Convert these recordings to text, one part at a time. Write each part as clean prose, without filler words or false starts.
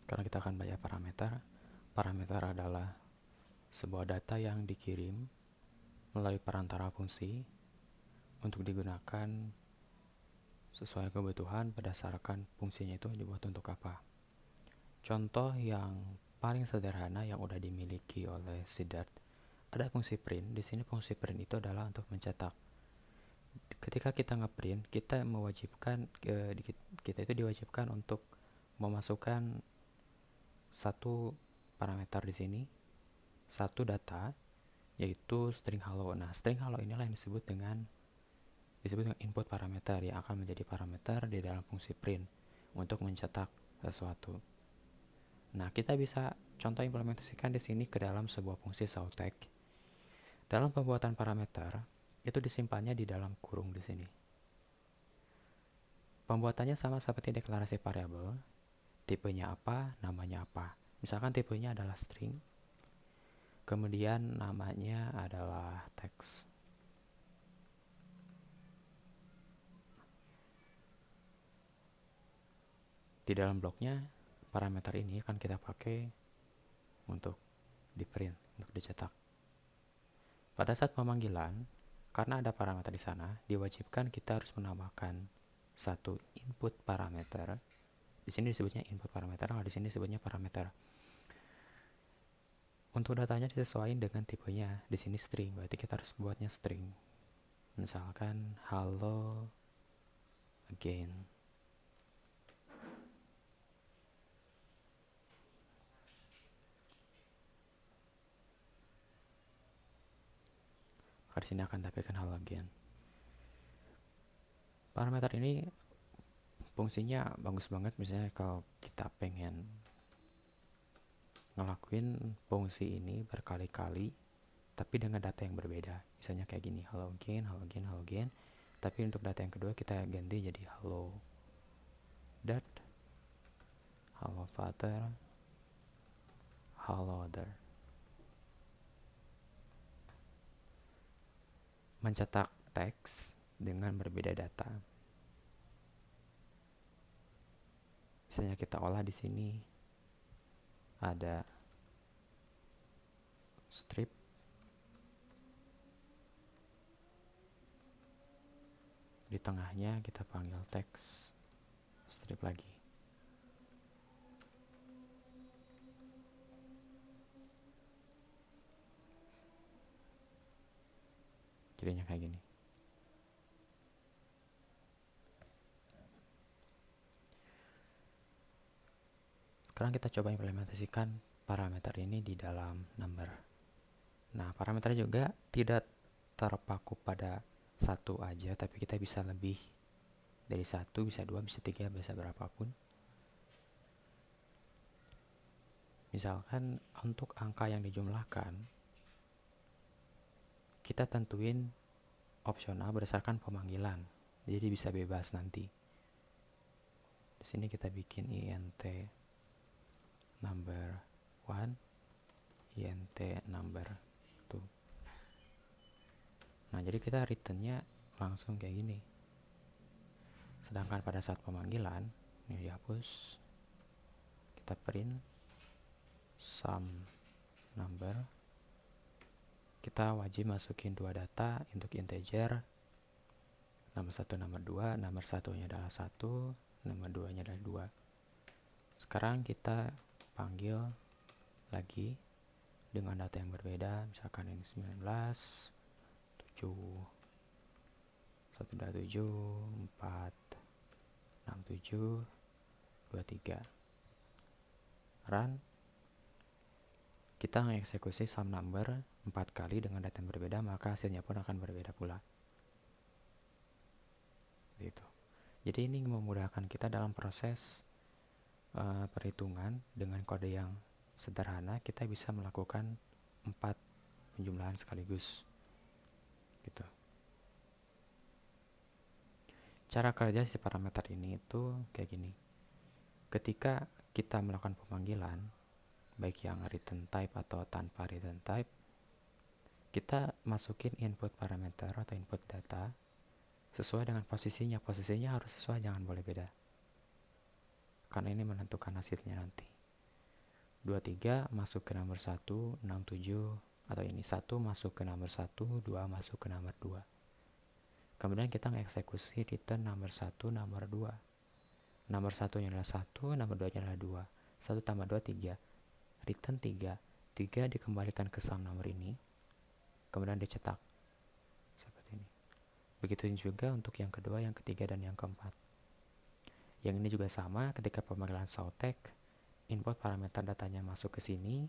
Karena kita akan banyak parameter. Parameter adalah sebuah data yang dikirim melalui perantara fungsi untuk digunakan sesuai kebutuhan berdasarkan fungsinya itu dibuat untuk apa. Contoh yang paling sederhana yang udah dimiliki oleh Siddharth, ada fungsi print. Di sini fungsi print itu adalah untuk mencetak. Ketika kita ngeprint, kita mewajibkan kita itu diwajibkan untuk memasukkan satu parameter di sini, satu data, yaitu string hello. Nah, string hello inilah yang disebut dengan input parameter yang akan menjadi parameter di dalam fungsi print untuk mencetak sesuatu. Nah, kita bisa contoh implementasikan di sini ke dalam sebuah fungsi SOUTECH. Dalam pembuatan parameter, itu disimpannya di dalam kurung di sini. Pembuatannya sama seperti deklarasi variabel, tipenya apa, namanya apa. Misalkan tipenya adalah string, kemudian namanya adalah teks. Di dalam bloknya, parameter ini akan kita pakai untuk di print, untuk dicetak. Pada saat pemanggilan, karena ada parameter di sana, diwajibkan kita harus menambahkan satu input parameter. Di sini disebutnya input parameter, kalau di sini disebutnya parameter. Untuk datanya disesuaikan dengan tipenya. Di sini string, berarti kita harus buatnya string. Misalkan hello again. Maka di sini akan tampilkan hello again. Parameter ini fungsinya bagus banget, misalnya kalau kita pengen ngelakuin fungsi ini berkali-kali tapi dengan data yang berbeda. Misalnya kayak gini, hello again, hello again, hello again. Tapi untuk data yang kedua kita ganti jadi hello dad, hello father, hello other. Mencetak teks dengan berbeda data. Misalnya kita olah di sini ada strip, di tengahnya kita panggil teks strip lagi. Jadinya kayak gini. Sekarang kita coba implementasikan parameter ini di dalam number. Nah, parameter juga tidak terpaku pada satu aja, tapi kita bisa lebih dari satu, bisa dua, bisa tiga, bisa berapapun. Misalkan untuk angka yang dijumlahkan, kita tentuin opsional berdasarkan pemanggilan, jadi bisa bebas nanti. Di sini kita bikin int number 1, int number 2. Nah, jadi kita returnnya langsung kayak gini. Sedangkan pada saat pemanggilan, ini dihapus, kita print sum number. Kita wajib masukin dua data untuk integer, nomor 1, nomor 2. Nomor 1-nya adalah 1, nomor 2-nya adalah 2. Sekarang kita panggil lagi dengan data yang berbeda, misalkan ini 19, 7, 127, 4, 67, 23. Run. Kita mengeksekusi sum number 4 kali dengan data yang berbeda, maka hasilnya pun akan berbeda pula. Gitu. Jadi ini memudahkan kita dalam proses perhitungan. Dengan kode yang sederhana kita bisa melakukan 4 penjumlahan sekaligus. Gitu. Cara kerja si parameter ini itu kayak gini. Ketika kita melakukan pemanggilan, baik yang return type atau tanpa return type, kita masukin input parameter atau input data sesuai dengan posisinya. Posisinya harus sesuai, jangan boleh beda, karena ini menentukan hasilnya nanti. 23 masuk ke nomor 1, 67, atau ini 1 masuk ke nomor 1, 2 masuk ke nomor 2. Kemudian kita mengeksekusi return nomor 1, nomor 2. Nomor 1 nya adalah 1, nomor 2 nya adalah 2. 1 tambah 2, 3. Return 3. 3 dikembalikan ke sum nomor ini, kemudian dicetak. Seperti ini. Begitu juga untuk yang kedua, yang ketiga, dan yang keempat. Yang ini juga sama, ketika pemanggilan SAUTech, input parameter datanya masuk ke sini,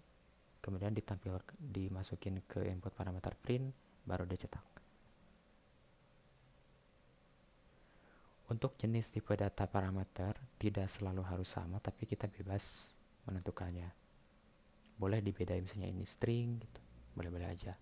kemudian dimasukin ke input parameter print, baru dicetak. Untuk jenis tipe data parameter tidak selalu harus sama, tapi kita bebas menentukannya. Boleh dibedain, misalnya ini string gitu, boleh-boleh aja.